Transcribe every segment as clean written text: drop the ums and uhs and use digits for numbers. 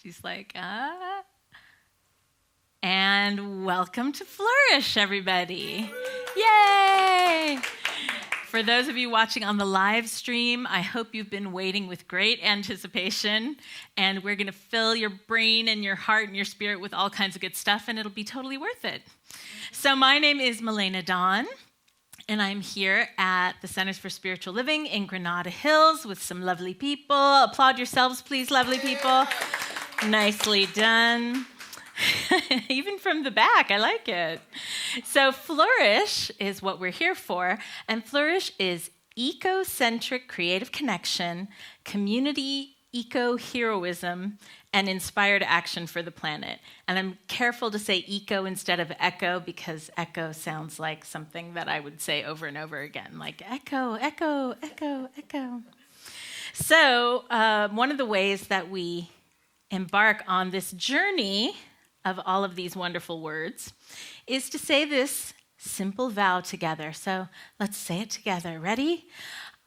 She's like, And welcome to Flrysh, everybody. Yay! For those of you watching on the live stream, I hope you've been waiting with great anticipation, and we're going to fill your brain and your heart and your spirit with all kinds of good stuff, and it'll be totally worth it. So my name is Milena Dawn, and I'm here at the Centers for Spiritual Living in Granada Hills with some lovely people. Applaud yourselves, please, lovely people. Nicely done. Even from the back, I like it. So Flrysh is what we're here for, and Flrysh is eco-centric creative connection, community eco-heroism, and inspired action for the planet. And I'm careful to say eco instead of echo, because echo sounds like something that I would say over and over again, like echo, echo, echo, echo. So one of the ways that we embark on this journey of all of these wonderful words is to say this simple vow together. So let's say it together. Ready?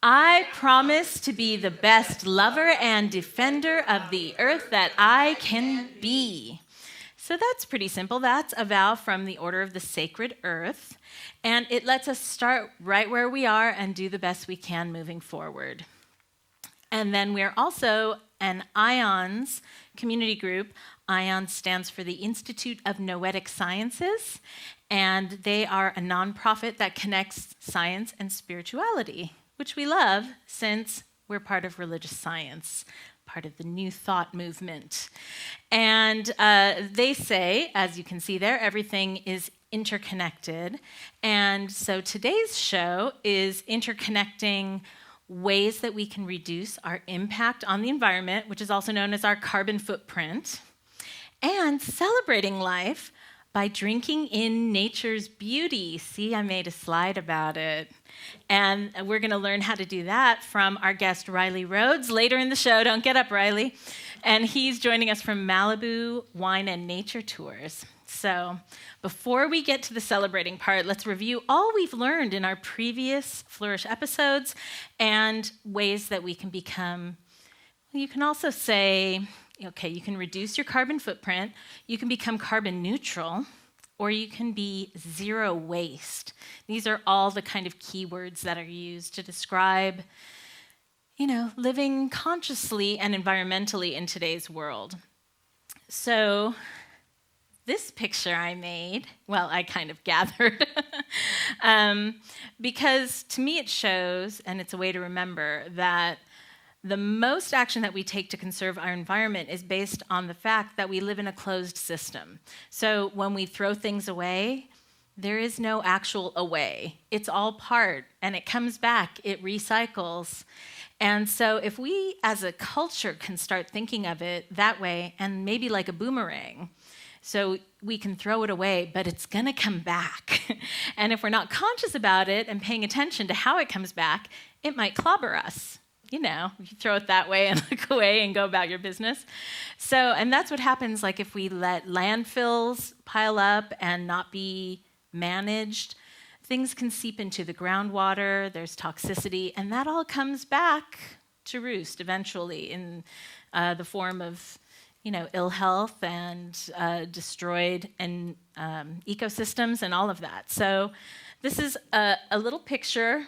I promise to be the best lover and defender of the earth that I can be. So that's pretty simple. That's a vow from the Order of the Sacred Earth, and it lets us start right where we are and do the best we can moving forward. And then we're also an IONS community group. IONS stands for the Institute of Noetic Sciences, and they are a nonprofit that connects science and spirituality, which we love since we're part of religious science, part of the New Thought movement. And they say, as you can see there, everything is interconnected. And so today's show is interconnecting ways that we can reduce our impact on the environment, which is also known as our carbon footprint, and celebrating life by drinking in nature's beauty. See, I made a slide about it. And we're going to learn how to do that from our guest, Rhodes, later in the show. Don't get up, Riley. And he's joining us from Malibu Wine and Nature Tours. So before we get to the celebrating part, let's review all we've learned in our previous Flrysh episodes and ways that we can become, well, you can also say, okay, you can reduce your carbon footprint, you can become carbon neutral, or you can be zero waste. These are all the kind of keywords that are used to describe, living consciously and environmentally in today's world. So this picture I made, well, I kind of gathered, because to me it shows, and it's a way to remember, that the most action that we take to conserve our environment is based on the fact that we live in a closed system. So when we throw things away, there is no actual away. It's all part, and it comes back, it recycles. And so if we as a culture can start thinking of it that way, and maybe like a boomerang, so we can throw it away, but it's going to come back. And if we're not conscious about it and paying attention to how it comes back, it might clobber us. If you throw it that way and look away and go about your business. So, and that's what happens, like if we let landfills pile up and not be managed, things can seep into the groundwater, there's toxicity, and that all comes back to roost eventually in the form of ill health and destroyed and ecosystems and all of that. So this is a little picture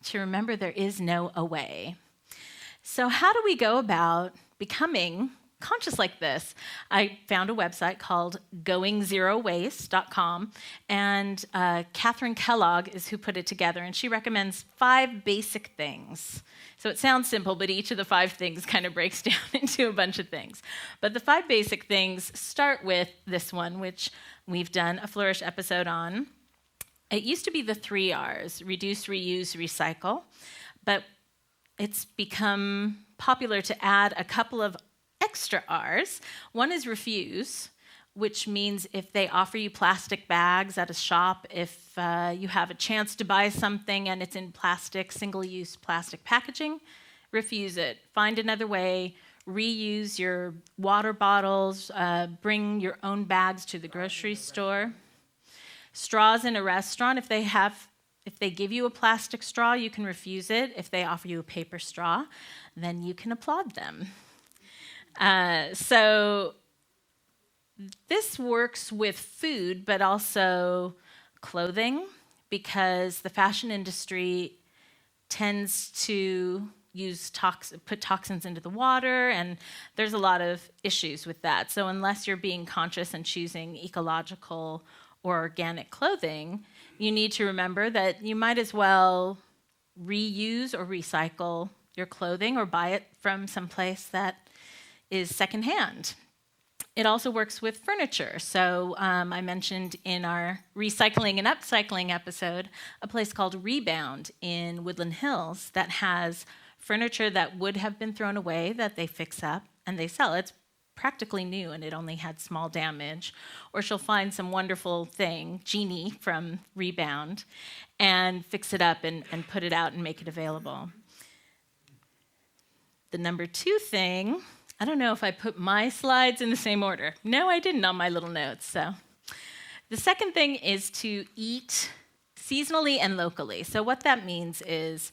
to remember there is no away. So how do we go about becoming conscious like this? I found a website called goingzerowaste.com, and Catherine Kellogg is who put it together, and she recommends 5 basic things. So it sounds simple, but each of the 5 things kind of breaks down into a bunch of things. But the 5 basic things start with this one, which we've done a Flrysh episode on. It used to be the 3 R's, reduce, reuse, recycle, but it's become popular to add a couple of extra R's. One is refuse, which means if they offer you plastic bags at a shop, if you have a chance to buy something and it's in plastic, single-use plastic packaging, refuse it. Find another way. Reuse your water bottles. Bring your own bags to the grocery store. Straws in a restaurant, if they give you a plastic straw, you can refuse it. If they offer you a paper straw, then you can applaud them. So this works with food, but also clothing, because the fashion industry tends to put toxins into the water, and there's a lot of issues with that. So unless you're being conscious and choosing ecological or organic clothing, you need to remember that you might as well reuse or recycle your clothing or buy it from someplace that is secondhand. It also works with furniture. So I mentioned in our recycling and upcycling episode a place called Rebound in Woodland Hills that has furniture that would have been thrown away that they fix up and they sell. It's practically new and it only had small damage. Or she'll find some wonderful thing, Jeannie from Rebound, and fix it up and put it out and make it available. The number 2 thing, I don't know if I put my slides in the same order. No, I didn't on my little notes. So the second thing is to eat seasonally and locally. So what that means is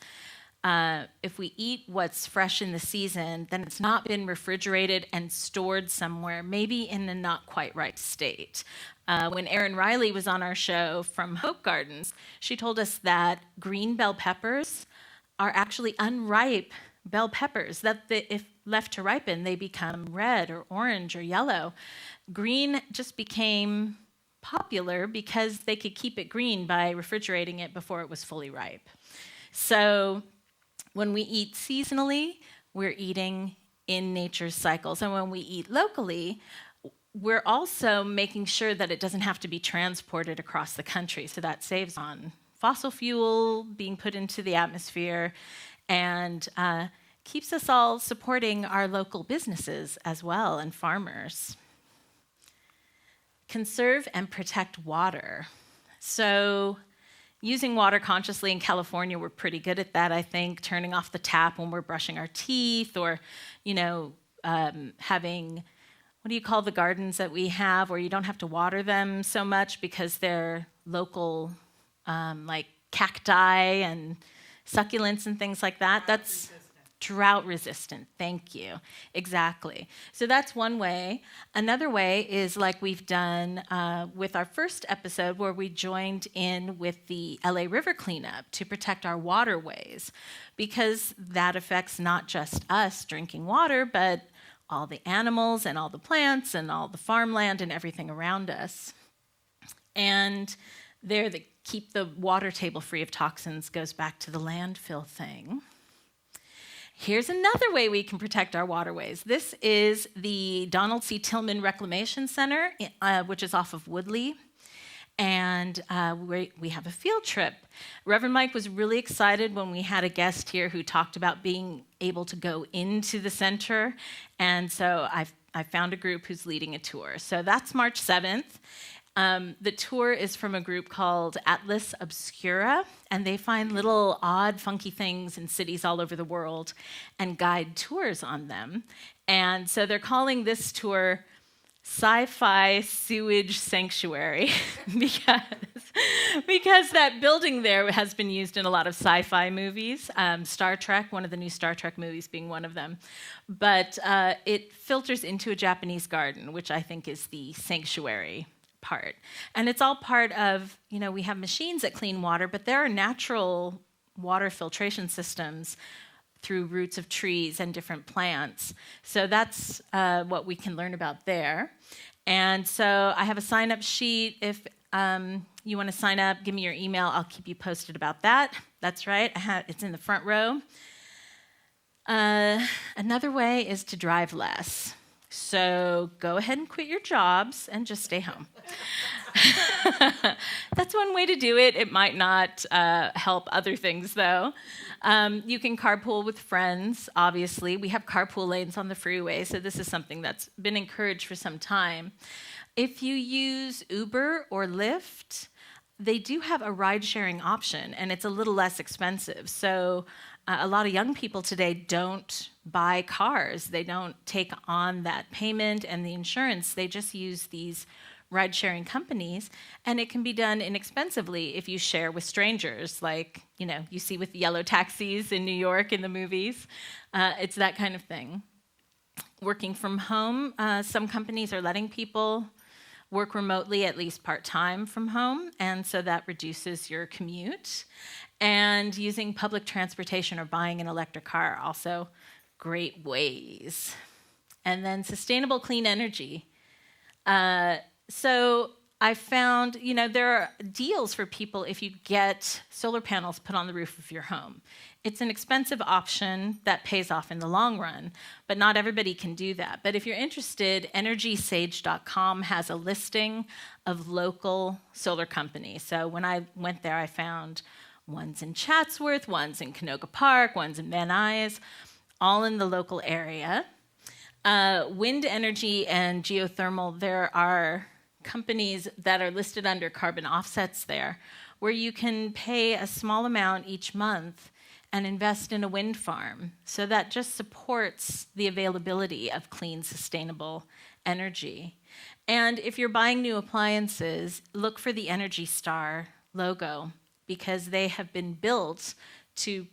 if we eat what's fresh in the season, then it's not been refrigerated and stored somewhere, maybe in a not quite right state. When Erin Riley was on our show from Hope Gardens, she told us that green bell peppers are actually unripe bell peppers, that if left to ripen, they become red or orange or yellow. Green just became popular because they could keep it green by refrigerating it before it was fully ripe. So when we eat seasonally, we're eating in nature's cycles. And when we eat locally, we're also making sure that it doesn't have to be transported across the country. So that saves on fossil fuel being put into the atmosphere and keeps us all supporting our local businesses as well and farmers. Conserve and protect water. So using water consciously in California, we're pretty good at that, I think, turning off the tap when we're brushing our teeth or, having, what do you call the gardens that we have where you don't have to water them so much because they're local, like cacti and succulents and things like that. That's drought resistant. Thank you. Exactly. So that's one way. Another way is like we've done with our first episode where we joined in with the LA River cleanup to protect our waterways, because that affects not just us drinking water, but all the animals and all the plants and all the farmland and everything around us. And there, the keep the water table free of toxins goes back to the landfill thing. Here's another way we can protect our waterways. This is the Donald C. Tillman Reclamation Center, which is off of Woodley. And we have a field trip. Reverend Mike was really excited when we had a guest here who talked about being able to go into the center. And so I found a group who's leading a tour. So that's March 7th. The tour is from a group called Atlas Obscura, and they find little odd, funky things in cities all over the world and guide tours on them. And so they're calling this tour Sci-Fi Sewage Sanctuary because that building there has been used in a lot of sci-fi movies, Star Trek, one of the new Star Trek movies being one of them. But it filters into a Japanese garden, which I think is the sanctuary part. And it's all part of, we have machines that clean water, but there are natural water filtration systems through roots of trees and different plants. So that's what we can learn about there. And so I have a sign-up sheet. If you want to sign up, give me your email. I'll keep you posted about that. That's right. It's in the front row. Another way is to drive less. So go ahead and quit your jobs and just stay home. That's one way to do it. It might not help other things, though. You can carpool with friends, obviously. We have carpool lanes on the freeway, so this is something that's been encouraged for some time. If you use Uber or Lyft, they do have a ride-sharing option, and it's a little less expensive. So a lot of young people today don't buy cars. They don't take on that payment and the insurance. They just use these ride-sharing companies, and it can be done inexpensively if you share with strangers, like you see with yellow taxis in New York in the movies. It's that kind of thing. working from home. Some companies are letting people work remotely, at least part-time from home, and so that reduces your commute. And using public transportation or buying an electric car are also great ways. And then sustainable clean energy. So I found, there are deals for people if you get solar panels put on the roof of your home. It's an expensive option that pays off in the long run, but not everybody can do that. But if you're interested, EnergySage.com has a listing of local solar companies. So when I went there, I found ones in Chatsworth, ones in Canoga Park, ones in Van Nuys, all in the local area. Wind energy and geothermal, there are companies that are listed under carbon offsets there, where you can pay a small amount each month and invest in a wind farm. So that just supports the availability of clean, sustainable energy. And if you're buying new appliances, look for the Energy Star logo, because they have been built to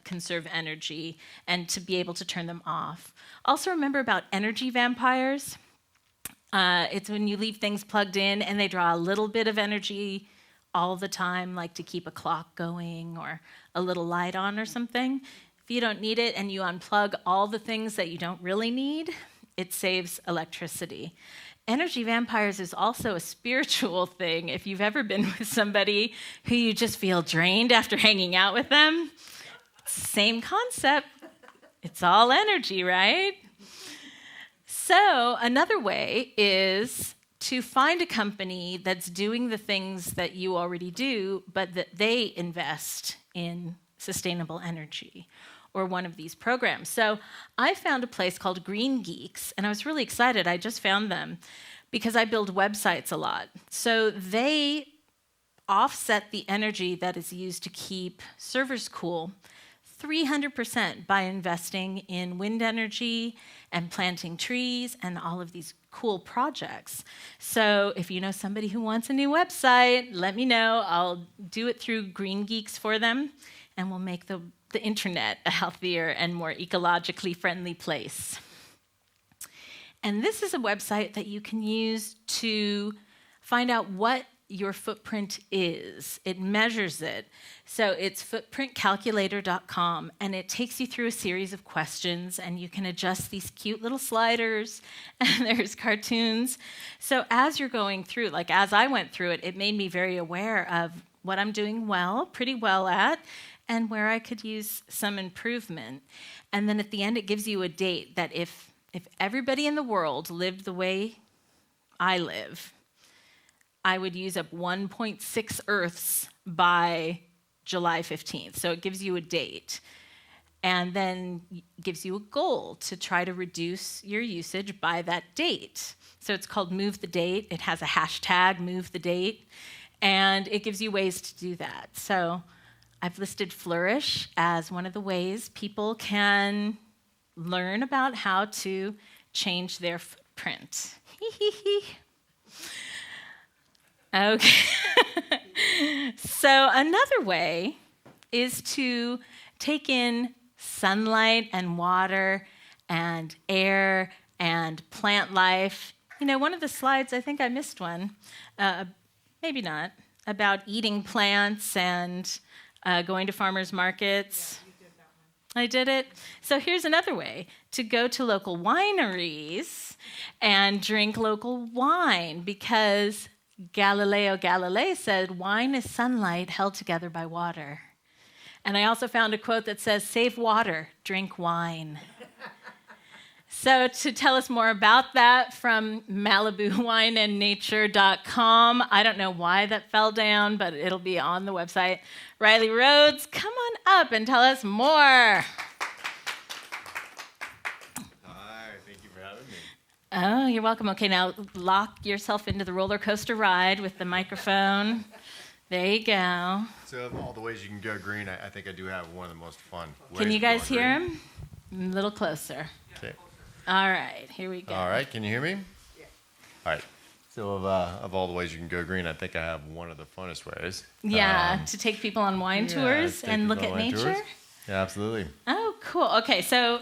conserve energy and to be able to turn them off. Also remember about energy vampires. It's when you leave things plugged in and they draw a little bit of energy all the time, like to keep a clock going or a little light on or something. If you don't need it and you unplug all the things that you don't really need, it saves electricity. Energy vampires is also a spiritual thing. If you've ever been with somebody who you just feel drained after hanging out with them, it's the same concept. It's all energy, right? So another way is to find a company that's doing the things that you already do, but that they invest in sustainable energy or one of these programs. So I found a place called Green Geeks, and I was really excited. I just found them because I build websites a lot. So they offset the energy that is used to keep servers cool 300% by investing in wind energy and planting trees and all of these cool projects. So if you know somebody who wants a new website, let me know. I'll do it through Green Geeks for them, and we'll make the internet a healthier and more ecologically friendly place. And this is a website that you can use to find out what your footprint is. It measures it. So it's footprintcalculator.com, and it takes you through a series of questions, and you can adjust these cute little sliders, and there's cartoons. So as you're going through, like as I went through it, it made me very aware of what I'm doing pretty well at, and where I could use some improvement. And then at the end, it gives you a date that if everybody in the world lived the way I live, I would use up 1.6 Earths by July 15th. So it gives you a date. And then gives you a goal to try to reduce your usage by that date. So it's called Move the Date. It has a hashtag, Move the Date. And it gives you ways to do that. So I've listed Flrysh as one of the ways people can learn about how to change their footprint. Okay. So another way is to take in sunlight and water and air and plant life. One of the slides, I think I missed one, maybe not, about eating plants and going to farmers markets. Yeah, you did that one. I did it. So here's another way, to go to local wineries and drink local wine, because Galileo Galilei said, wine is sunlight held together by water. And I also found a quote that says, save water, drink wine. So to tell us more about that, from MalibuWineandNature.com. I don't know why that fell down, but it'll be on the website. Riley Rhodes, come on up and tell us more. Oh, you're welcome. Okay, now lock yourself into the roller coaster ride with the microphone. There you go. So of all the ways you can go green, I think I do have one of the most fun ways. Can you guys hear him? A little closer. Okay. All right, here we go. All right, can you hear me? Yeah. All right. So of all the ways you can go green, I think I have one of the funnest ways. Yeah, to take people on wine tours and look at nature? Tours. Yeah, absolutely. Oh, cool. Okay, so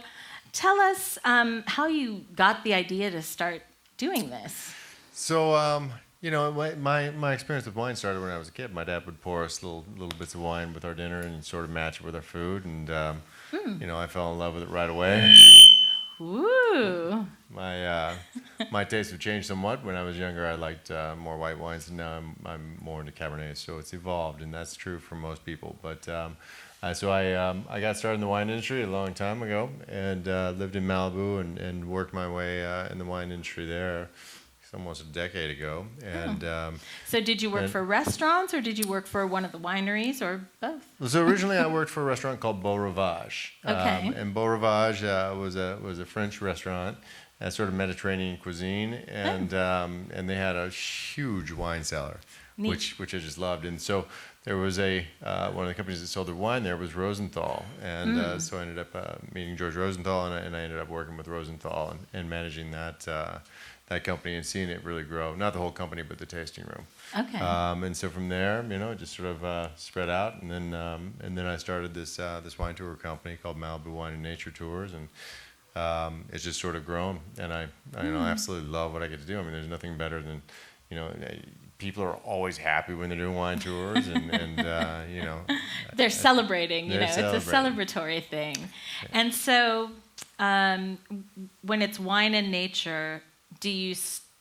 Tell us how you got the idea to start doing this. So, my experience with wine started when I was a kid. My dad would pour us little bits of wine with our dinner and sort of match it with our food. And, I fell in love with it right away. Ooh. My taste have changed somewhat. When I was younger, I liked more white wines, and now I'm more into Cabernet. So it's evolved, and that's true for most people. But I got started in the wine industry a long time ago, and lived in Malibu and worked my way in the wine industry there. Almost a decade ago, and so did you work for restaurants, or did you work for one of the wineries, or both? So originally, I worked for a restaurant called Beau Rivage. Okay. And Beau Rivage was a French restaurant, sort of Mediterranean cuisine, and they had a huge wine cellar, which I just loved. And so there was one of the companies that sold their wine there was Rosenthal, and so I ended up meeting George Rosenthal, and I ended up working with Rosenthal and managing that company and seeing it really grow. Not the whole company, but the tasting room. Okay. And so from there, it just sort of spread out, and then I started this wine tour company called Malibu Wine and Nature Tours, and it's just sort of grown. And I absolutely love what I get to do. I mean, there's nothing better than, people are always happy when they're doing wine tours, and they're celebrating. It's a celebratory thing. Yeah. And so, when it's wine and nature, do you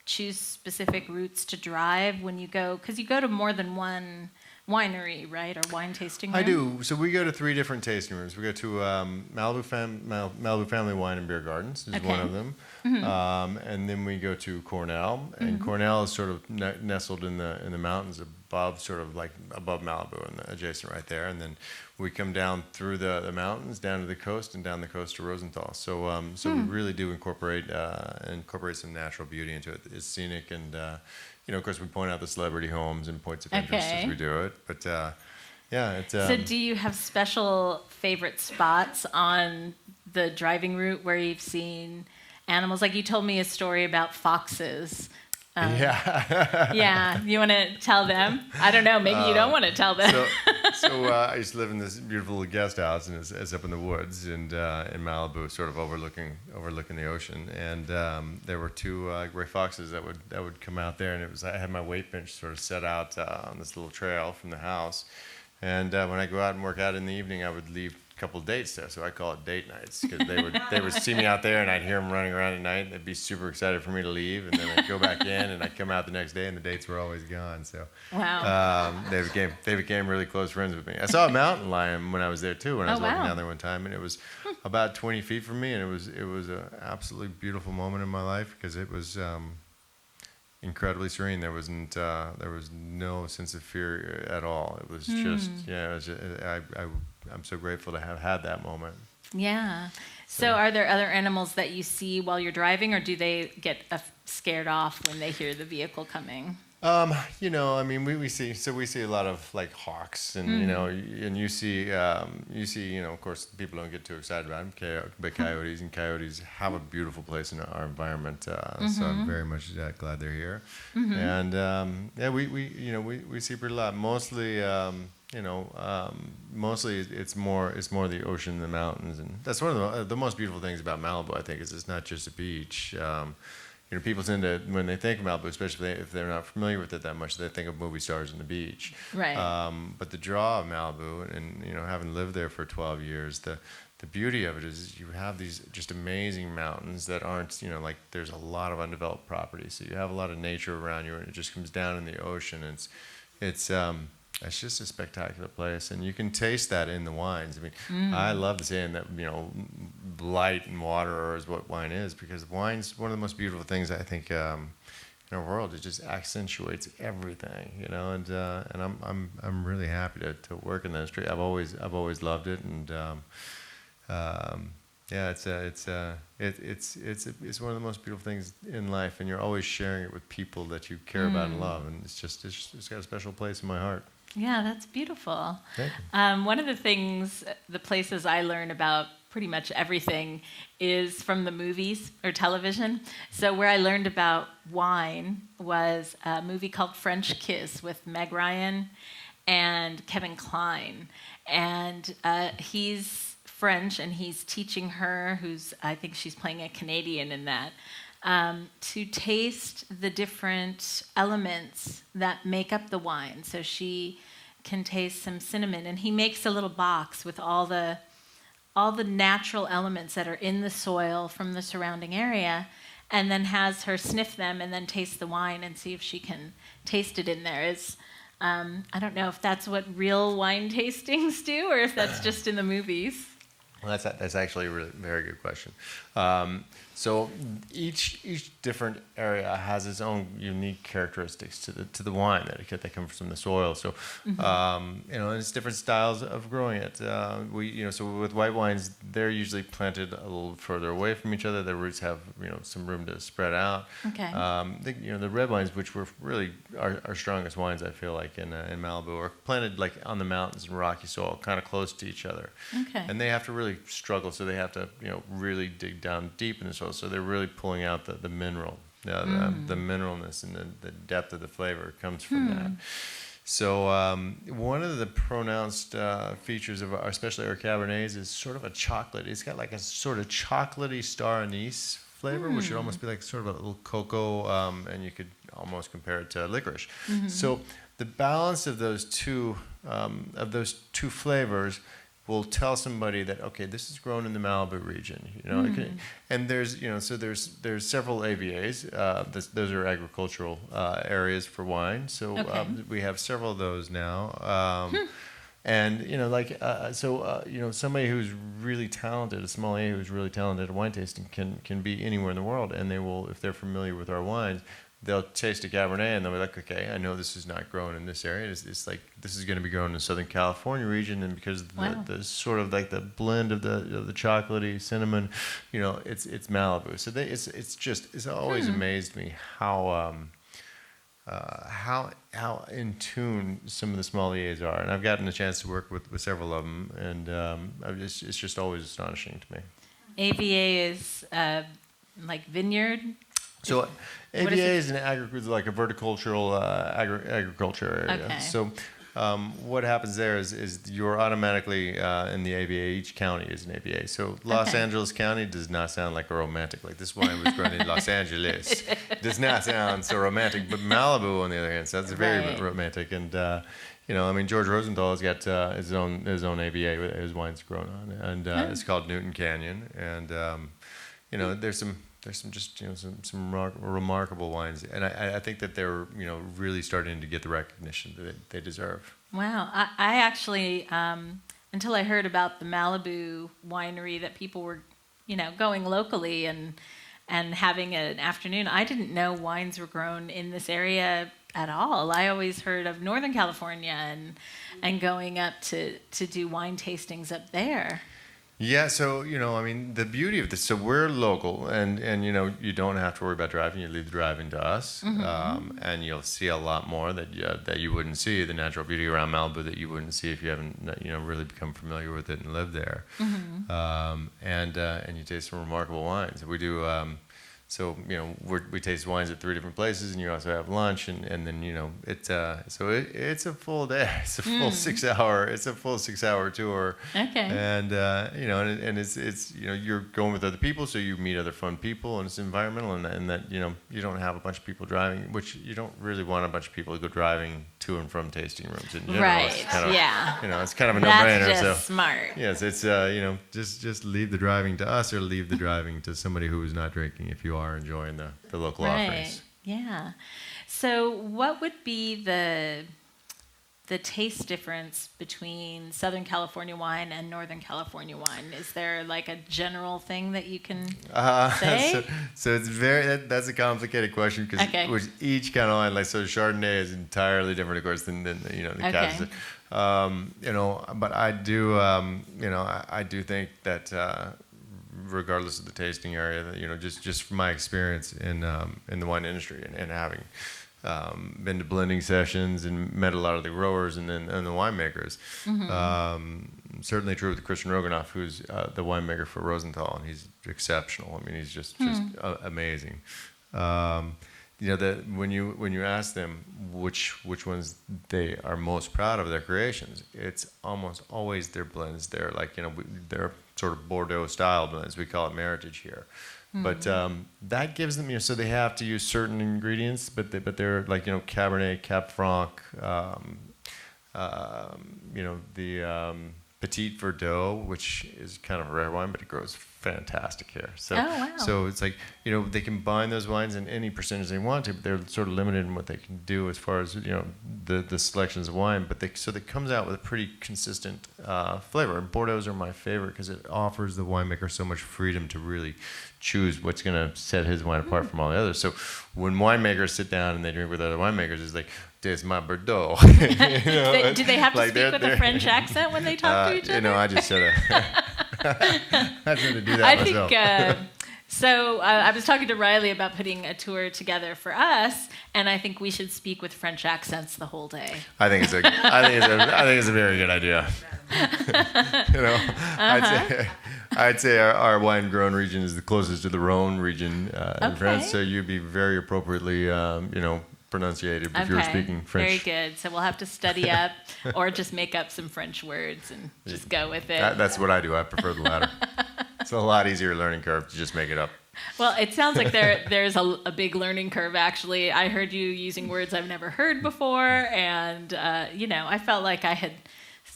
choose specific routes to drive when you go? Because you go to more than one winery, right, or wine tasting room? I do. So we go to 3 different tasting rooms. We go to Malibu Family Wine and Beer Gardens is one of them. Mm-hmm. And then we go to Cornell, and Cornell is sort of nestled in the mountains above, sort of like above Malibu and adjacent right there. And then we come down through the mountains, down to the coast, and down the coast to Rosenthal. So we really do incorporate some natural beauty into it. It's scenic, and of course, we point out the celebrity homes and points of interest as we do it. But it's. So, do you have special favorite spots on the driving route where you've seen animals? Like you told me a story about foxes. Yeah. You want to tell them? I don't know. Maybe you don't want to tell them. So I used to live in this beautiful guest house, and it's up in the woods and in Malibu, sort of overlooking the ocean. And there were 2 gray foxes that would come out there, and I had my weight bench sort of set out on this little trail from the house. And when I go out and work out in the evening, I would leave a couple dates there, so I call it date nights, because they would see me out there, and I'd hear them running around at night, and they'd be super excited for me to leave, and then I'd go back in, and I'd come out the next day, and the dates were always gone. So wow. They became really close friends with me. I saw a mountain lion when I was there too, when I was walking down there one time, and it was about 20 feet from me, and it was an absolutely beautiful moment in my life, because it was incredibly serene. There was no sense of fear at all. It was I'm so grateful to have had that moment. Yeah. So are there other animals that you see while you're driving, or do they get scared off when they hear the vehicle coming? We see a lot of like hawks, and and you see, of course, people don't get too excited about them, but coyotes, and coyotes have a beautiful place in our environment. So I'm very much glad they're here. Mm-hmm. And we see pretty lot. Mostly it's more the ocean and the mountains, and that's one of the most beautiful things about Malibu, I think, is it's not just a beach. People tend to, when they think of Malibu, especially if they're not familiar with it that much, they think of movie stars and the beach. Right. But the draw of Malibu, and having lived there for 12 years, the beauty of it is you have these just amazing mountains that aren't, like there's a lot of undeveloped property, so you have a lot of nature around you, and it just comes down in the ocean. And it's just a spectacular place, and you can taste that in the wines. I mean, I love saying that, light and water is what wine is, because wine's one of the most beautiful things, I think, in our world. It just accentuates everything, and I'm really happy to work in the industry. I've always loved it, and it's one of the most beautiful things in life, and you're always sharing it with people that you care about and love, and it's got a special place in my heart. Yeah, that's beautiful. Thank you. One of the places I learn about pretty much everything is from the movies or television. So where I learned about wine was a movie called French Kiss with Meg Ryan and Kevin Kline. And he's French, and he's teaching her, I think she's playing a Canadian in that, to taste the different elements that make up the wine. So she can taste some cinnamon, and he makes a little box with all the natural elements that are in the soil from the surrounding area, and then has her sniff them and then taste the wine and see if she can taste it in there. I don't know if that's what real wine tastings do or if that's just in the movies. Well, that's actually a really very good question. So each different area has its own unique characteristics to the wine that comes from the soil. So and it's different styles of growing it. So with white wines, they're usually planted a little further away from each other. Their roots have some room to spread out. Okay. The red wines, which were really our strongest wines, I feel like in Malibu, are planted like on the mountains and rocky soil, kind of close to each other. Okay. And they have to really struggle, so they have to really dig down deep in the soil. So they're really pulling out the mineral, the mineralness and the depth of the flavor comes from that. So one of the pronounced features of especially our Cabernets is sort of a chocolate. It's got like a sort of chocolatey star anise flavor, which would almost be like sort of a little cocoa, and you could almost compare it to licorice. So the balance of those two flavors will tell somebody that, okay, this is grown in the Malibu region, and there's there's several AVAs. Those are agricultural areas for wine. So we have several of those now. And somebody who's really talented, a sommelier who's really talented at wine tasting can be anywhere in the world, and they will, if they're familiar with our wines, they'll taste a Cabernet and they'll be like, okay, I know this is not grown in this area. It's like this is going to be grown in the Southern California region, and because the sort of like the blend of the chocolatey cinnamon, it's Malibu. So it's always amazed me how in tune some of the sommeliers are, and I've gotten a chance to work with several of them, and it's just always astonishing to me. AVA is like vineyard. So AVA is an like a verticultural agriculture area. Okay. So what happens there is you're automatically in the AVA. Each county is an AVA. So Los Angeles County does not sound like a romantic. Like this wine was grown in Los Angeles. Does not sound so romantic. But Malibu, on the other hand, sounds very romantic. And George Rosenthal has got his own AVA with his wines grown on, and it's called Newton Canyon. And there's some remarkable wines, and I think that they're really starting to get the recognition that they deserve. Wow, I actually until I heard about the Malibu winery that people were going locally and having an afternoon, I didn't know wines were grown in this area at all. I always heard of Northern California and going up to do wine tastings up there. Yeah, so the beauty of this. So we're local, and you don't have to worry about driving. You leave the driving to us, and you'll see a lot more that you wouldn't see. The natural beauty around Malibu that you wouldn't see if you haven't really become familiar with it and lived there. And you taste some remarkable wines. We do. We taste wines at 3 different places, and you also have lunch, and then it's a full day. It's a full 6 hour. It's a full 6 hour tour. Okay. And and it's you're going with other people, so you meet other fun people, and it's environmental, and that you don't have a bunch of people driving, which you don't really want a bunch of people to go driving to and from tasting rooms in general. Right. It's kind of, yeah. It's kind of a no-brainer. That's just so smart. Yes, it's just leave the driving to us, or leave the driving to somebody who is not drinking if you are enjoying the local offerings. Yeah. So what would be the taste difference between Southern California wine and Northern California wine? Is there like a general thing that you can say? So it's that's a complicated question because each kind of wine, like so Chardonnay is entirely different, of course, than the Cabernet. But I do I do think that regardless of the tasting area, that just from my experience in the wine industry and having been to blending sessions and met a lot of the growers and the winemakers. Certainly true with Christian Roganoff, who's the winemaker for Rosenthal, and he's exceptional. I mean, he's just amazing. When you ask them which ones they are most proud of their creations, it's almost always their blends. They're like they're sort of Bordeaux style blends. We call it Meritage here. But that gives them, so they have to use certain ingredients, but they're like, Cabernet, Cab Franc, the Petit Verdot, which is kind of a rare wine, but it grows fantastic here. So, so it's like, they can bind those wines in any percentage they want to, but they're sort of limited in what they can do as far as, the selections of wine. But so it comes out with a pretty consistent flavor. And Bordeaux's are my favorite because it offers the winemaker so much freedom to really choose what's going to set his wine apart from all the others. So when winemakers sit down and they drink with other winemakers, it's like, "This my Bordeaux." Do they have to speak with a French accent when they talk to each other? I just sort of I sort of do that myself. I was talking to Riley about putting a tour together for us, and I think we should speak with French accents the whole day. I think it's a very good idea. I'd say our wine grown region is the closest to the Rhone region in France, so you'd be very appropriately, pronunciated if you were speaking French. Very good. So we'll have to study up or just make up some French words and just go with it. That's what I do. I prefer the latter. It's a lot easier learning curve to just make it up. Well, it sounds like there's a big learning curve, actually. I heard you using words I've never heard before, and, I felt like I had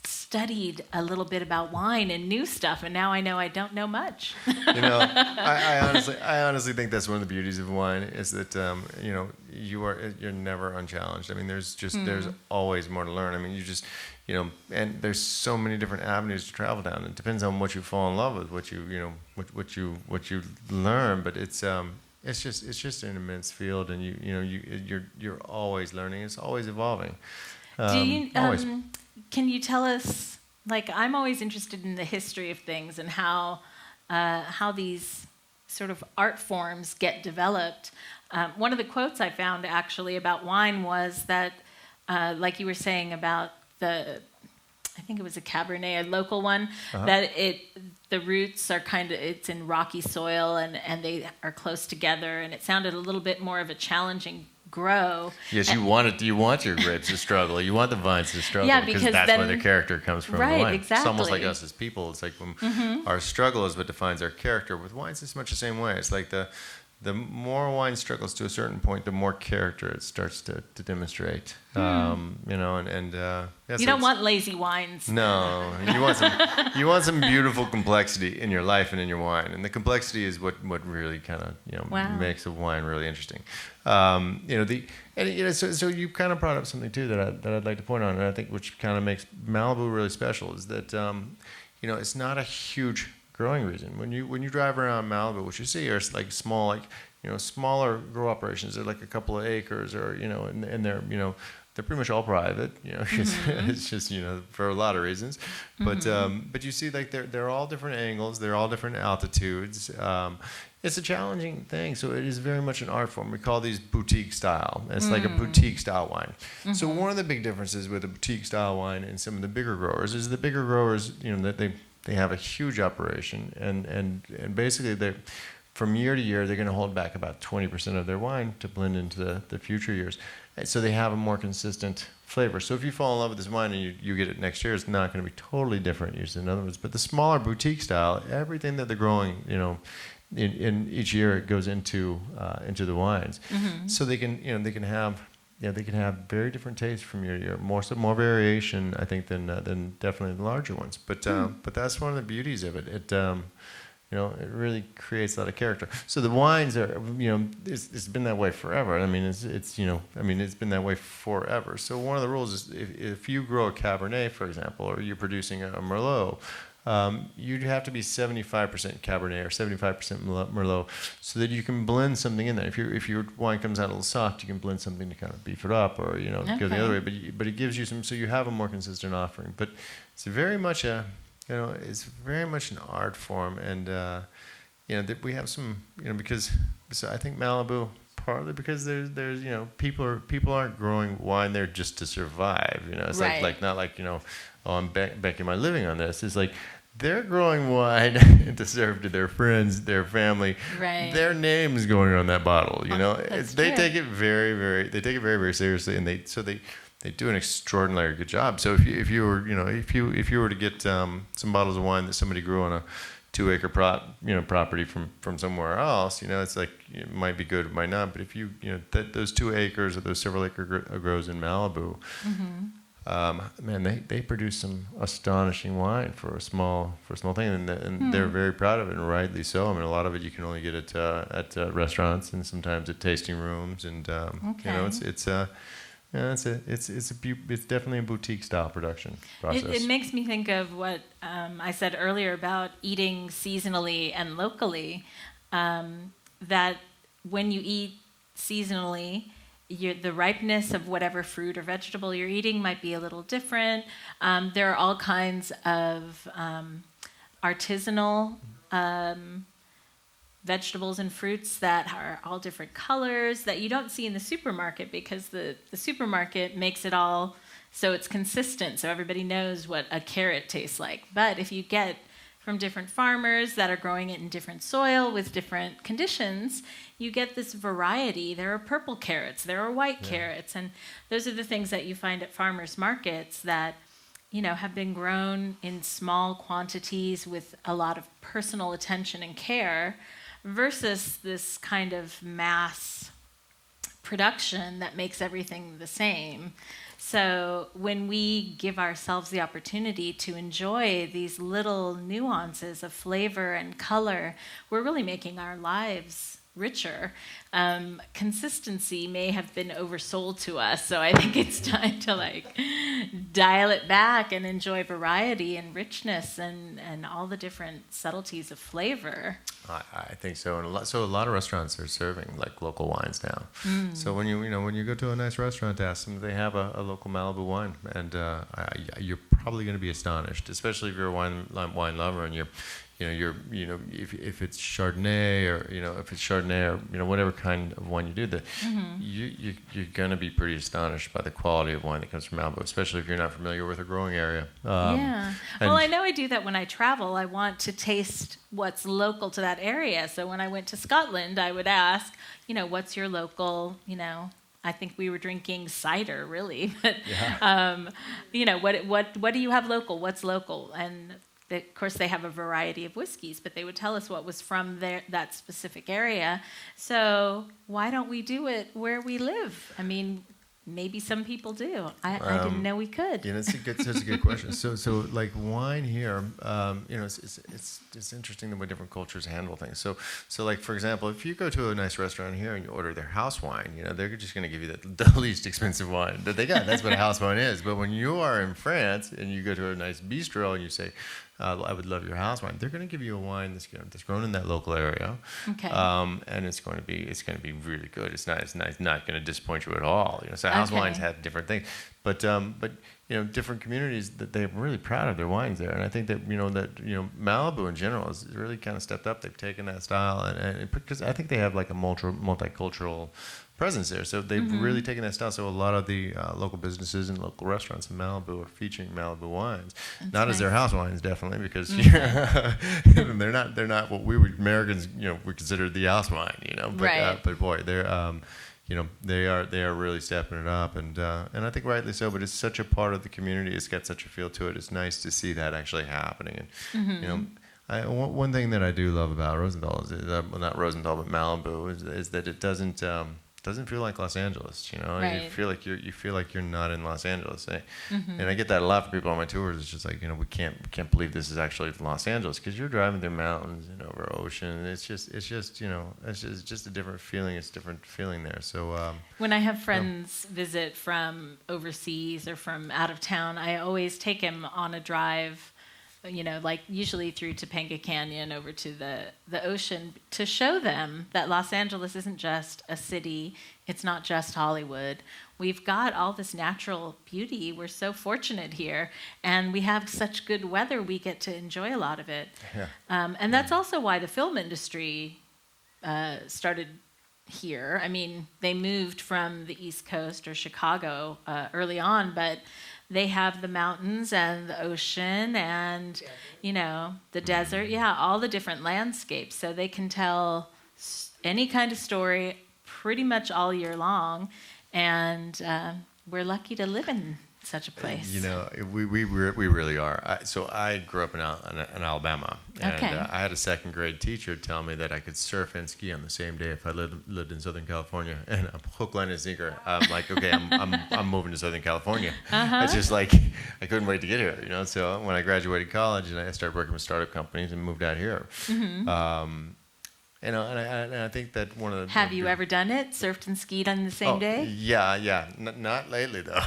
studied a little bit about wine and knew stuff, and now I know I don't know much. I honestly think that's one of the beauties of wine is that you're never unchallenged. I mean, there's always more to learn. I mean, and there's so many different avenues to travel down. It depends on what you fall in love with, what you learn. But it's just an immense field, and you're always learning. It's always evolving. Always. Can you tell us, I'm always interested in the history of things and how these sort of art forms get developed. One of the quotes I found actually about wine was that, like you were saying about I think it was a Cabernet, a local one, that the roots are it's in rocky soil and they are close together, and it sounded a little bit more of a challenging grow. Yes, you want your grapes to struggle. You want the vines to struggle because that's where their character comes from. Right, the wine. Exactly. It's almost like us as people. It's like when our struggle is what defines our character. With wines, it's much the same way. It's like the more wine struggles to a certain point, the more character it starts to demonstrate. You don't want lazy wines. No, you want some beautiful complexity in your life and in your wine, and the complexity is what really kind of makes a wine really interesting. So you kind of brought up something too that I'd like to point out, and I think which kind of makes Malibu really special is that it's not a huge growing region. When you drive around Malibu, what you see are like small, smaller grow operations. They're like a couple of acres, or and they're pretty much all private. It's just for a lot of reasons. But you see they're all different angles. They're all different altitudes. It's a challenging thing. So it is very much an art form. We call these boutique style. It's like a boutique style wine. So one of the big differences with a boutique style wine and some of the bigger growers is the bigger growers, that they have a huge operation, and basically from year to year they're going to hold back about 20% of their wine to blend into the future years, and so they have a more consistent flavor. So if you fall in love with this wine and you get it next year, it's not going to be totally different usually. In other words, but the smaller boutique style, everything that they're growing, in each year it goes into the wines, so they can have. Yeah, they can have very different tastes from year to year. More variation, I think, than definitely the larger ones. But that's one of the beauties of it. It it really creates a lot of character. So the wines are, it's been that way forever. I mean, it's been that way forever. So one of the rules is if you grow a Cabernet, for example, or you're producing a Merlot, you'd have to be 75% Cabernet or 75% Merlot, so that you can blend something in there. If your wine comes out a little soft, you can blend something to kind of beef it up, or go the other way. But it gives you some, so you have a more consistent offering. But it's very much it's very much an art form, and that we have some, because I think Malibu, partly because there's people aren't growing wine there just to survive. It's like not like oh, I'm banking my living on this. It's like they're growing wine to serve to their friends, their family. Right. Their name is going on that bottle. They take it very, very seriously, and they do an extraordinarily good job. So if you were to get some bottles of wine that somebody grew on a 2-acre property from somewhere else, it's like it might be good, it might not. But if those 2 acres or those several acre grows in Malibu, man, they produce some astonishing wine for a small thing, and they're very proud of it, and rightly so. I mean, a lot of it you can only get at restaurants and sometimes at tasting rooms, and it's definitely a boutique style production process. It makes me think of what I said earlier about eating seasonally and locally. That when you eat seasonally, the ripeness of whatever fruit or vegetable you're eating might be a little different. There are all kinds of artisanal vegetables and fruits that are all different colors that you don't see in the supermarket, because the supermarket makes it all so it's consistent, so everybody knows what a carrot tastes like. But if you get from different farmers that are growing it in different soil with different conditions, you get this variety. There are purple carrots, there are white carrots, and those are the things that you find at farmers markets that have been grown in small quantities with a lot of personal attention and care, versus this kind of mass production that makes everything the same. So when we give ourselves the opportunity to enjoy these little nuances of flavor and color, we're really making our lives richer. Consistency may have been oversold to us, so I think it's time to dial it back and enjoy variety and richness and all the different subtleties of flavor. I think so, and a lot of restaurants are serving local wines now. So when you go to a nice restaurant, ask them if they have a local Malibu wine, and you're probably going to be astonished, especially if you're a wine lover and if it's Chardonnay or whatever kind of wine you do, you're going to be pretty astonished by the quality of wine that comes from Malibu, especially if you're not familiar with a growing area. Well, I know I do that when I travel. I want to taste what's local to that area. So when I went to Scotland, I would ask, what's your local, I think we were drinking cider, really. But, what do you have local? What's local? And of course, they have a variety of whiskeys, but they would tell us what was from that specific area. So why don't we do it where we live? I mean, maybe some people do. I didn't know we could. That's a good question. So wine here, it's interesting the way different cultures handle things. So for example, if you go to a nice restaurant here and you order their house wine, they're just going to give you the least expensive wine that they got. That's what a house wine is. But when you are in France and you go to a nice bistro and you say, I would love your house wine, they're going to give you a wine that's grown in that local area, and it's going to be really good. It's not going to disappoint you at all. So house wines have different things, but different communities that they're really proud of their wines there, and I think that Malibu in general has really kind of stepped up. They've taken that style, and because I think they have a multicultural presence there, so they've really taken that style. So a lot of the local businesses and local restaurants in Malibu are featuring Malibu wines, not as their house wines, definitely, because they're not what we would Americans we consider the house wine, but boy, they're they are really stepping it up, and I think rightly so. But it's such a part of the community. It's got such a feel to it. It's nice to see that actually happening, and one thing that I do love about Rosenthal not Rosenthal, but Malibu is that it doesn't feel like Los Angeles. You feel like you're not in Los Angeles, and I get that a lot from people on my tours. It's just we can't believe this is actually Los Angeles, because you're driving through mountains and over ocean, and it's just a different feeling. It's a different feeling there. So when I have friends visit from overseas or from out of town, I always take them on a drive, usually through Topanga Canyon over to the ocean, to show them that Los Angeles isn't just a city. It's not just Hollywood. We've got all this natural beauty. We're so fortunate here, and we have such good weather. We get to enjoy a lot of it. And that's also why the film industry started here. I mean, they moved from the East Coast or Chicago early on, but they have the mountains and the ocean and, the desert. Yeah, all the different landscapes. So they can tell any kind of story pretty much all year long. And we're lucky to live in such a place. You know, we really are. So I grew up in Alabama, and Okay. I had a second grade teacher tell me that I could surf and ski on the same day if I lived in Southern California. And I'm hook, line, and sinker. I'm like, okay, I'm moving to Southern California. It's just like I couldn't wait to get here. You know, so when I graduated college and I started working with startup companies and moved out here. You know, and I think that one of the... Have you ever done it? Surfed and skied on the same day? Yeah. Not lately, though.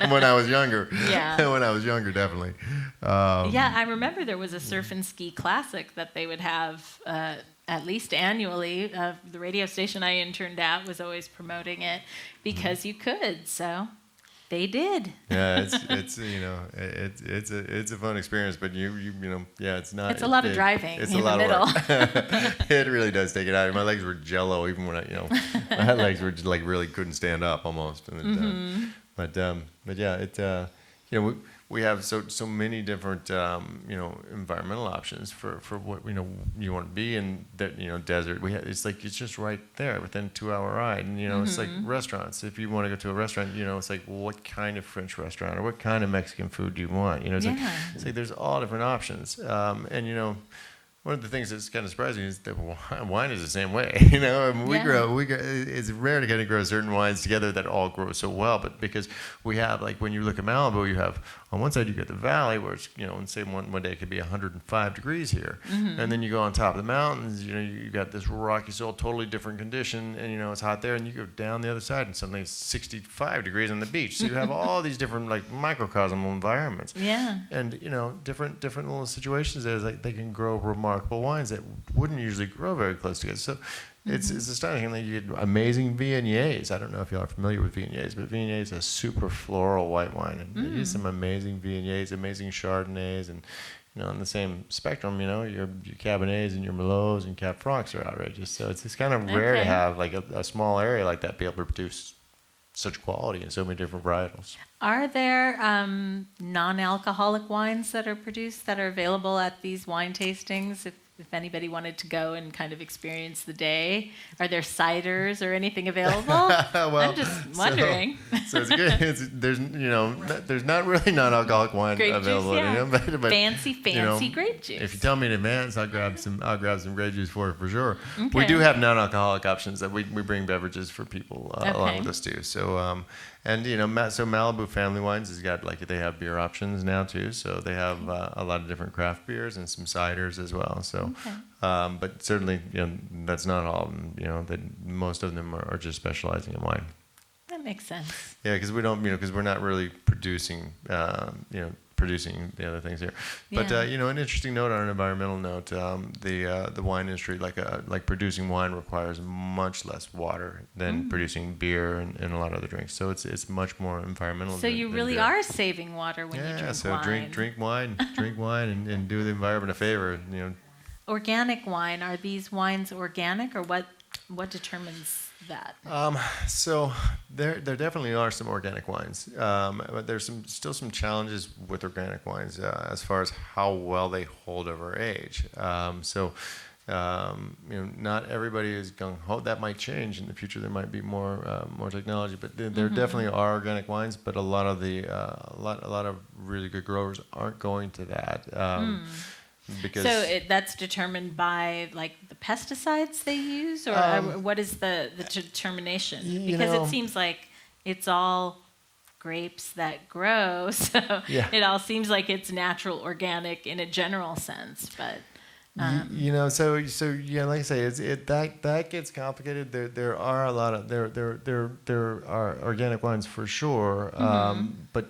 When I was younger. Yeah. When I was younger, definitely. Yeah, I remember there was a surf and ski classic that they would have at least annually. The radio station I interned at was always promoting it because you could, so... They did. Yeah, it's you know it's a fun experience, but you know it's not. It's a lot of driving it's in a lot the middle. Of work. It really does take it out. My legs were jello even when my legs were just like really couldn't stand up almost. And but yeah, it you know we have so many different you know environmental options for what you want to be in that desert. It's like it's just right there within a 2-hour ride, and it's like restaurants. If you want to go to a restaurant, it's like what kind of French restaurant or what kind of Mexican food do you want? It's like there's all different options, and one of the things that's kind of surprising is that wine is the same way. We grow. It's rare to kind of grow certain wines together that all grow so well. But because we have, like, when you look at Malibu, you have on one side you get the valley where it's and say one day it could be 105 degrees here, and then you go on top of the mountains. You got this rocky soil, totally different condition, and it's hot there. And you go down the other side, and suddenly it's 65 degrees on the beach. So you have all these different like microcosmal environments. Yeah. And different little situations there, like they can grow remarkable wines that wouldn't usually grow very close together. So it's astonishing that you get amazing Viogniers. I don't know if y'all are familiar with Viogniers, but Viognier is a super floral white wine, and they use some amazing Viogniers, amazing Chardonnays, and on the same spectrum, your Cabernets and your Merlots and Cab Francs are outrageous. So it's kind of rare to have like a small area like that be able to produce such quality in so many different varietals. Are there non-alcoholic wines that are produced that are available at these wine tastings? If anybody wanted to go and kind of experience the day, are there ciders or anything available? Well, I'm just wondering. So it's good. There's not really non-alcoholic wine Grape available. Juice, yeah. But fancy grape juice. If you tell me in advance, I'll grab some grape juice for sure. Okay. We do have non-alcoholic options that we bring beverages for people along with us too. So and so Malibu Family Wines has got they have beer options now too. So they have a lot of different craft beers and some ciders as well. So, but certainly that's not all of them. That most of them are just specializing in wine. That makes sense. Yeah, because we don't because we're not really producing producing the other things here. But an interesting note on an environmental note, the wine industry, like producing wine requires much less water than producing beer and a lot of other drinks. So it's much more environmental. So you really are saving water when you drink wine. Yeah, so drink wine and do the environment a favor. Organic wine, are these wines organic, or what determines that? So there definitely are some organic wines, but there's still some challenges with organic wines as far as how well they hold over age. Not everybody is gung ho. That might change in the future. There might be more technology, but there definitely are organic wines. But a lot of a lot of really good growers aren't going to that. Because that's determined by the pesticides they use, or what is the determination? Because it seems like it's all grapes that grow, so it all seems like it's natural, organic in a general sense. But so like I say, that gets complicated. There are a lot of there are organic wines for sure, but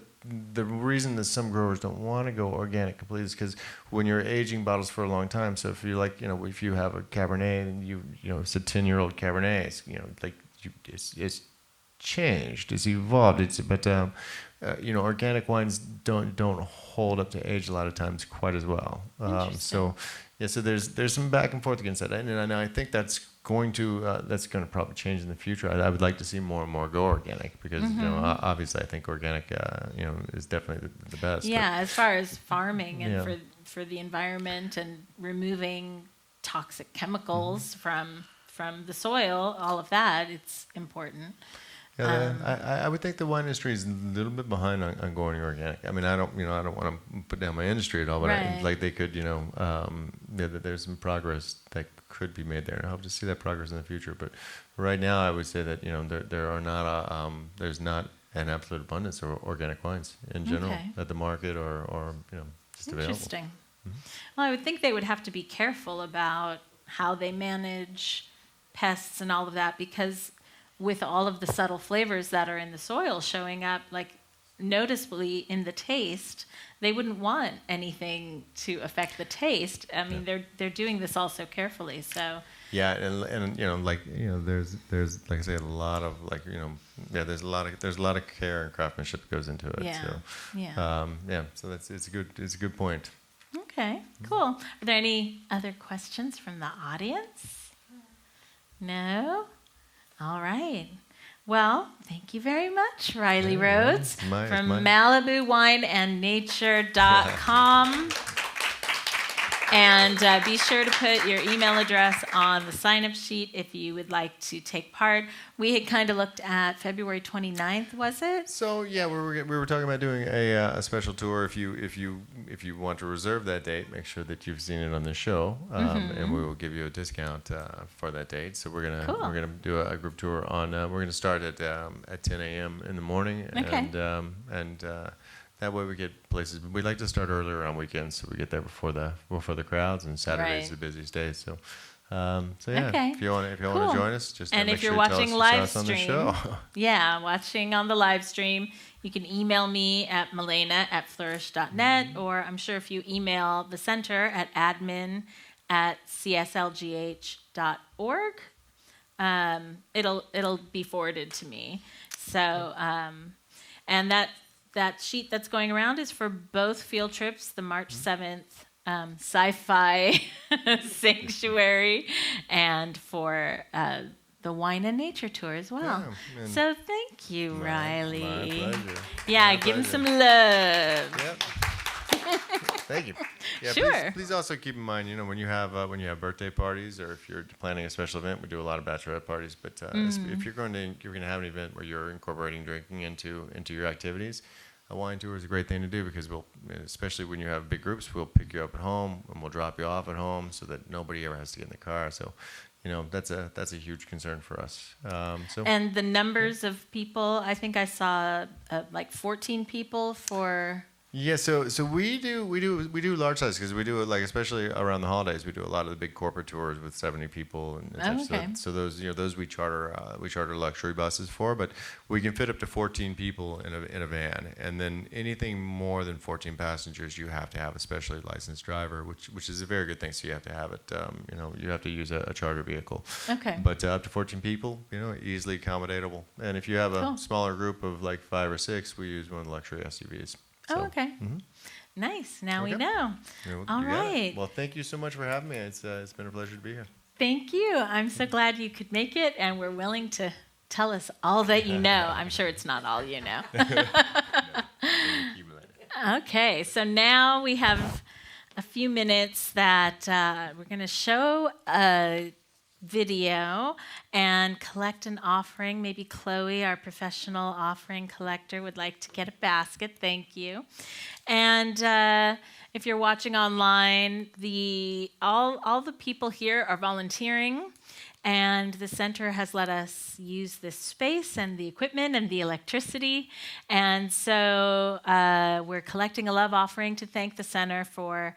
the reason that some growers don't want to go organic completely is because when you're aging bottles for a long time, so if you if you have a Cabernet and it's a 10-year-old Cabernet, it's changed, it's evolved, but organic wines don't hold up to age a lot of times quite as well. So there's some back and forth against that, and I think that's going to probably change in the future. I would like to see more and more go organic because obviously I think organic is definitely the best. Yeah, as far as farming and for the environment and removing toxic chemicals from the soil, all of that, it's important. I would think the wine industry is a little bit behind on going organic. I mean, I don't want to put down my industry at all, but Right. they could, there's some progress that could be made there, and I hope to see that progress in the future. But right now, I would say that there's not an absolute abundance of organic wines in general at the market or just available. Interesting. Well, I would think they would have to be careful about how they manage pests and all of that, because with all of the subtle flavors that are in the soil showing up like noticeably in the taste, they wouldn't want anything to affect the taste. I mean, they're doing this all so carefully. So yeah, and there's like I say, a lot of there's a lot of care and craftsmanship that goes into it. So it's a good point. Okay, cool. Are there any other questions from the audience? No? All right. Well, thank you very much, Riley Rhodes from MalibuWineAndNature.com. And be sure to put your email address on the sign-up sheet if you would like to take part. We had kind of looked at February 29th, was it? So yeah, we were talking about doing a special tour. If you want to reserve that date, make sure that you've seen it on the show, and we will give you a discount for that date. So we're gonna do a group tour on. We're gonna start at 10 a.m. in the morning, and that way we get places. We like to start earlier on weekends, so we get there before the crowds, and Saturday's the busiest day. So, if you want to join us, just and make if you're sure watching live stream, on the show. watching on the live stream, you can email me at Malena@Flrysh.net, or I'm sure if you email the center at admin@cslgh.org, it'll be forwarded to me. So, and that sheet that's going around is for both field trips, the March 7th Sci-Fi Sanctuary, and for the Wine and Nature Tour as well. Yeah, so thank you, Riley. My pleasure. Yeah, give him some love. Yep. Thank you. Yeah, sure. Please also keep in mind, when you have birthday parties, or if you're planning a special event, we do a lot of bachelorette parties. But if you're going to have an event where you're incorporating drinking into your activities, a wine tour is a great thing to do, because especially when you have big groups, we'll pick you up at home and we'll drop you off at home, so that nobody ever has to get in the car. So, that's a huge concern for us. And the numbers of people, I think I saw like 14 people for. Yeah, so we do large size, because we do it, like, especially around the holidays. We do a lot of the big corporate tours with 70 people and such. So those we charter luxury buses for, but we can fit up to 14 people in a van. And then anything more than 14 passengers, you have to have a specially licensed driver, which is a very good thing. So you have to have it. You have to use a charter vehicle. Okay. But up to 14 people, easily accommodatable. And if you have a smaller group of like 5 or 6, we use one of the luxury SUVs. So, okay. Mm-hmm. Nice. Now we know. All right. Well, thank you so much for having me. It's been a pleasure to be here. Thank you. I'm so glad you could make it, and we're willing to tell us all that you know. I'm sure it's not all you know. Okay. So now we have a few minutes that we're going to show a video and collect an offering. Maybe Chloe, our professional offering collector, would like to get a basket. Thank you. And if you're watching online, all the people here are volunteering, and the center has let us use this space and the equipment and the electricity. And so we're collecting a love offering to thank the center for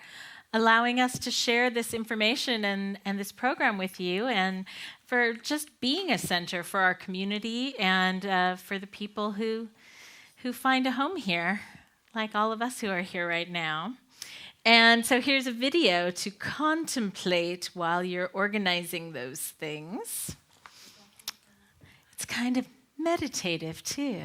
allowing us to share this information and this program with you, and for just being a center for our community, and for the people who find a home here, like all of us who are here right now. And so here's a video to contemplate while you're organizing those things. It's kind of meditative too.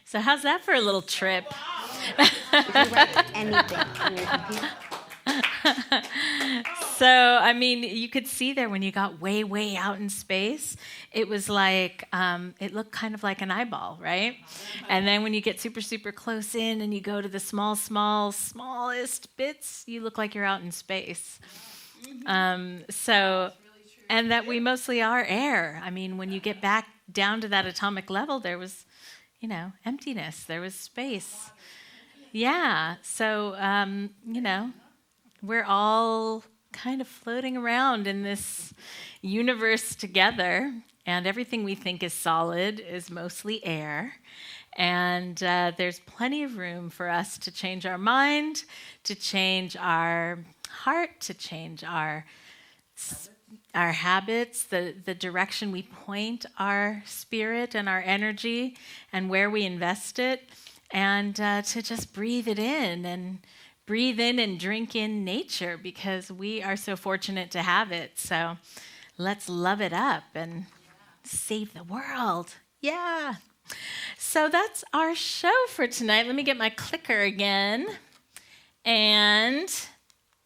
So how's that for a little trip? If you write anything on your computer. So, I mean, you could see there when you got way, way out in space, it was like, it looked kind of like an eyeball, right? And then when you get super, super close in and you go to the smallest bits, you look like you're out in space. And that we mostly are air. I mean, when you get back down to that atomic level, there was, emptiness. There was space. Yeah. So, we're all kind of floating around in this universe together, and everything we think is solid is mostly air. And there's plenty of room for us to change our mind, to change our heart, to change our habits, the direction we point our spirit and our energy, and where we invest it, and to just breathe it in and drink in nature, because we are so fortunate to have it. So let's love it up and save the world. Yeah. So that's our show for tonight. Let me get my clicker again and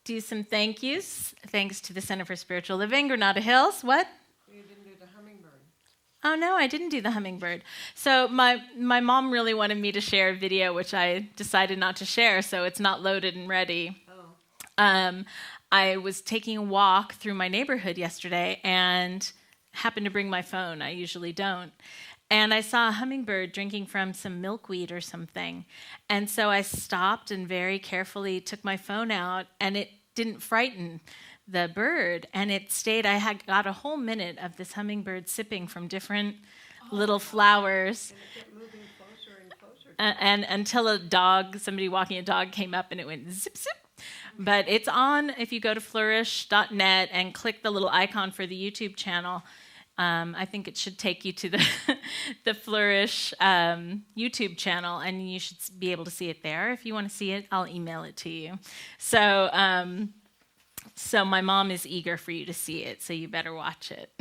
do some thank yous. Thanks to the Center for Spiritual Living, Granada Hills. What? You didn't do the hummingbird. Oh, no, I didn't do the hummingbird. So my mom really wanted me to share a video, which I decided not to share, so it's not loaded and ready. Oh. I was taking a walk through my neighborhood yesterday and happened to bring my phone. I usually don't. And I saw a hummingbird drinking from some milkweed or something. And so I stopped and very carefully took my phone out, and it didn't frighten the bird, and it stayed. I had got a whole minute of this hummingbird sipping from different little flowers. And it kept moving closer and closer. And until somebody walking a dog came up and it went zip, zip. But it's on, if you go to flrysh.net and click the little icon for the YouTube channel, I think it should take you to the Flrysh YouTube channel, and you should be able to see it there. If you want to see it, I'll email it to you. So my mom is eager for you to see it, so you better watch it.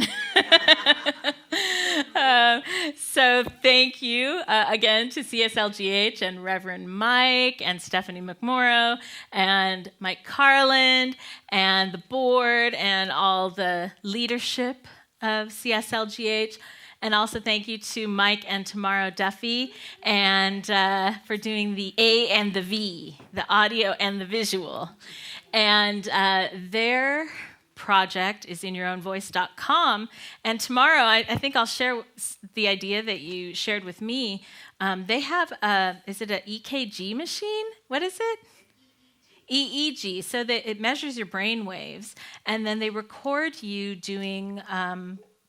So thank you again to CSLGH and Reverend Mike and Stephanie McMorrow and Mike Carland and the board and all the leadership of CSLGH. And also thank you to Mike and Tamara Duffy and for doing the A and the V, the audio and the visual. And their project is inyourownvoice.com. And tomorrow, I think I'll share the idea that you shared with me. They have is it an EKG machine? What is it? EEG, so that it measures your brain waves, and then they record you doing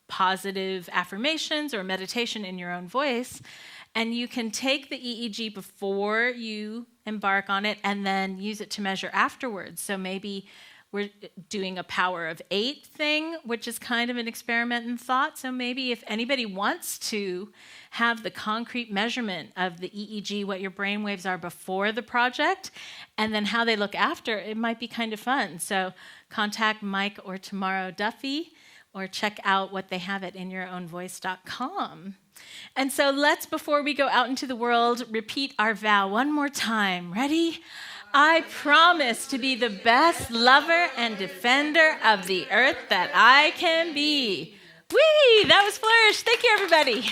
positive affirmations or meditation in your own voice, and you can take the EEG before you embark on it and then use it to measure afterwards. So maybe we're doing a power of 8 thing, which is kind of an experiment in thought. So maybe if anybody wants to have the concrete measurement of the EEG, what your brain waves are before the project, and then how they look after, it might be kind of fun. So contact Mike or Tamara Duffy, or check out what they have at inyourownvoice.com. And so let's, before we go out into the world, repeat our vow one more time. Ready? I promise to be the best lover and defender of the earth that I can be. Whee! That was Flrysh. Thank you, everybody.